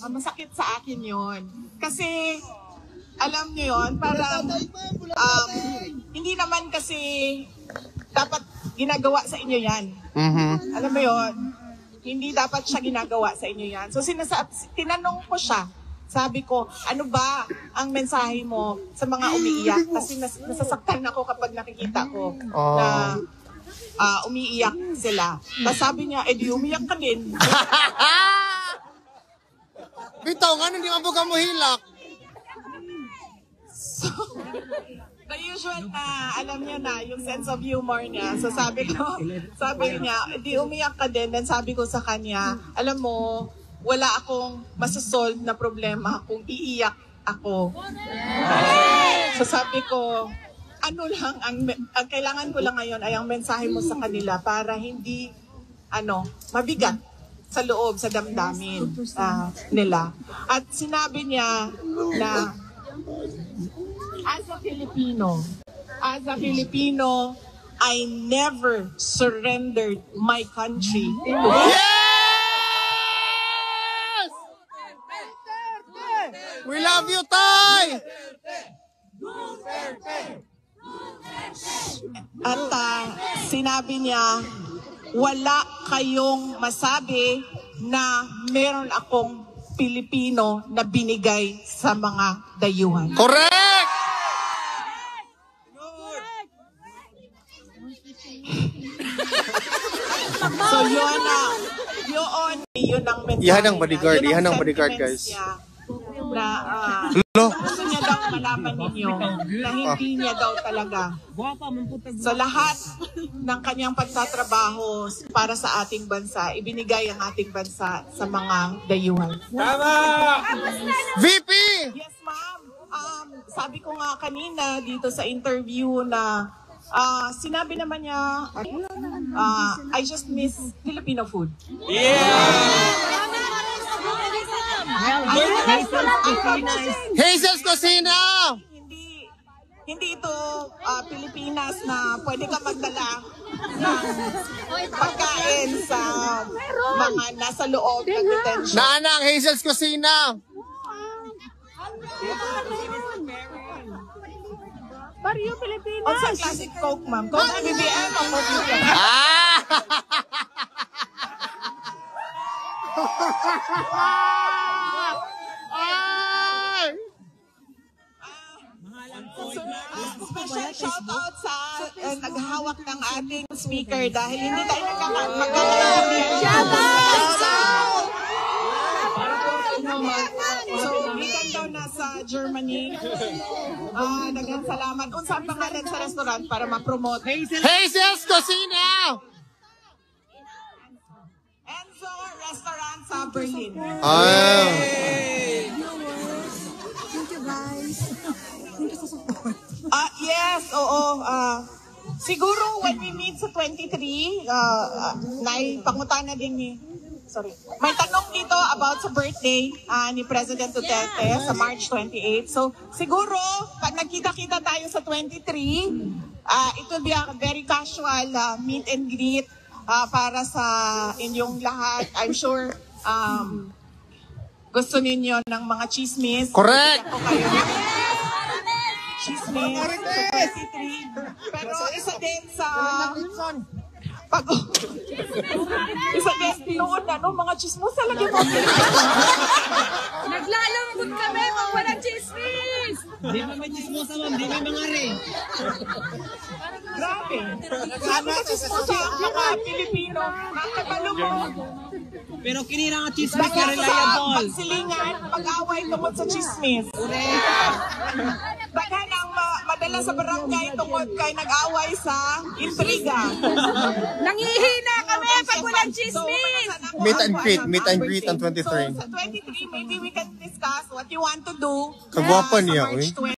Masakit sa akin yon. Kasi, alam niyo yon, parang hindi naman kasi dapat ginagawa sa inyo yan. Alam mo yon, hindi dapat siya ginagawa sa inyo yan. So, tinanong ko siya, sabi ko, ano ba ang mensahe mo sa mga umiiyak? Kasi nasasaktan ako kapag nakikita ko na umiiyak sila. Tapos sabi niya, di umiyak ka din. Bitaw, nga hindi nga buka mo hilak. So, the usual na, alam niya na, yung sense of humor niya. So sabi niya, di umiyak ka din. Then sabi ko sa kanya, alam mo, wala akong masasolve na problema kung iiyak ako. So sabi ko, ano lang, ang kailangan ko lang ngayon ay ang mensahe mo sa kanila para hindi, mabigat sa loob, sa damdamin nila. At sinabi niya na, as a Filipino, I never surrendered my country. Yes! We love you, Tay! At sinabi niya, wala kayong masabi na meron akong Pilipino na binigay sa mga dayuhan. Correct! So yun ang mensahe. Iyan ang bodyguard, guys. Na gusto niya daw malaman ninyo na hindi niya daw talaga. So lahat ng kanyang pagtatrabaho para sa ating bansa, ibinigay ang ating bansa sa mga dayuhan. Tama! VP! Yes, ma'am. Sabi ko nga kanina dito sa interview na sinabi naman niya, I just miss Filipino food. Yeah! Hazel's Cocina! Hindi ito Pilipinas na pwede ka magdala ng pagkain sa mga nasa loob ng detention. Naanang Hazel's Cocina! Barrio Pilipinas. Also classic Coke, ma'am. Coke na BBM o Coke BBM? Special shoutout sa naghahawak ng ating speaker dahil hindi tayo magkakaroon. Shoutout! So, weekend daw nasa Germany. Daghang salamat. Unsang pangalan sa restaurant para ma-promote? Hazel's Cocina! Enzo Restaurant sa Berlin. Hey! Thank you, guys. Thank you sa support. Yes, oo. Siguro when we meet sa 23, pangutana din ni... Sorry. May tanong dito about sa birthday ni President Duterte sa March 28. So, siguro, pag nagkita-kita tayo sa 23, it will be a very casual meet and greet para sa inyong lahat. I'm sure gusto ninyo ng mga chismis. Correct! Chismis sa 23. Pero isa din sa... Isa din noon mga chismos talaga mo. Naglalambot kami kung walang chismis. Di ba may chismosa, ma'am? Di may mangari. Grabe. Grabe ka chismosa ang mga Pilipino. Nakabalo mo. Pero kinira nga chismis na reliable. Pagsilingan, pag-away tungkol sa chismis. Daghan ang madala sa barangay tungkol kay nag-away sa intriga. Nangihina kami pag walang chismis. Meet and greet on 23. So sa 23, maybe we can discuss what you want to do. Kagwapan niya, sa March 20.